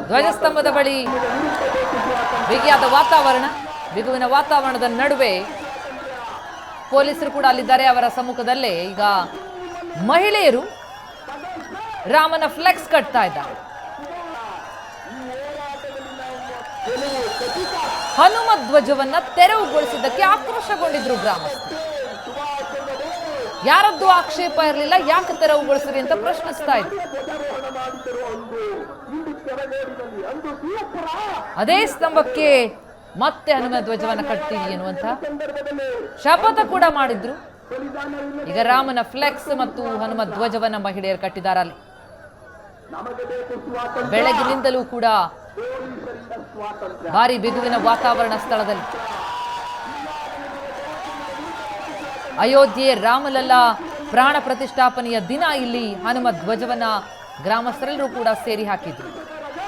ಧ್ವಜಸ್ತಂಭದ ಬಳಿ ಬಿಗಿಯಾದ ವಾತಾವರಣ, ಬಿಗುವಿನ ವಾತಾವರಣದ ನಡುವೆ ಪೊಲೀಸರು ಕೂಡ ಅಲ್ಲಿದ್ದಾರೆ. ಅವರ ಸಮ್ಮುಖದಲ್ಲೇ ಈಗ ಮಹಿಳೆಯರು ರಾಮನ ಫ್ಲೆಕ್ಸ್ ಕಟ್ತಾ ಇದ್ದಾರೆ. ಹನುಮ ಧ್ವಜವನ್ನ ತೆರವುಗೊಳಿಸಿದ್ದಕ್ಕೆ ಆಕ್ರೋಶಗೊಂಡಿದ್ರು ಗ್ರಾಮಸ್ಥರು. ಯಾರದ್ದು ಆಕ್ಷೇಪ ಇರಲಿಲ್ಲ, ಯಾಕೆ ತೆರವುಗೊಳಿಸಿರಿ ಅಂತ ಪ್ರಶ್ನಿಸ್ತಾ ಇದ್ರು. ಅದೇ ಸ್ತಂಭಕ್ಕೆ ಮತ್ತೆ ಹನುಮ ಧ್ವಜವನ್ನ ಕಟ್ತೀವಿ ಎನ್ನುವಂತ ಶಪಥ ಕೂಡ ಮಾಡಿದ್ರು. ಈಗ ರಾಮನ ಫ್ಲೆಕ್ಸ್ ಮತ್ತು ಹನುಮ ಧ್ವಜವನ್ನ ಮಹಿಳೆಯರು ಕಟ್ಟಿದ್ದಾರೆ. ಅಲ್ಲಿ ಬೆಳಗಿನಿಂದಲೂ ಕೂಡ ಭಾರಿ ಬಿಗುವಿನ ವಾತಾವರಣ ಸ್ಥಳದಲ್ಲಿ. ಅಯೋಧ್ಯೆ ರಾಮಲಲ್ಲಾ ಪ್ರಾಣ ಪ್ರತಿಷ್ಠಾಪನೆಯ ದಿನ ಇಲ್ಲಿ ಹನುಮ ಧ್ವಜವನ್ನ ಗ್ರಾಮಸ್ಥರೆಲ್ಲರೂ ಕೂಡ ಸೇರಿ ಹಾಕಿದ್ರು.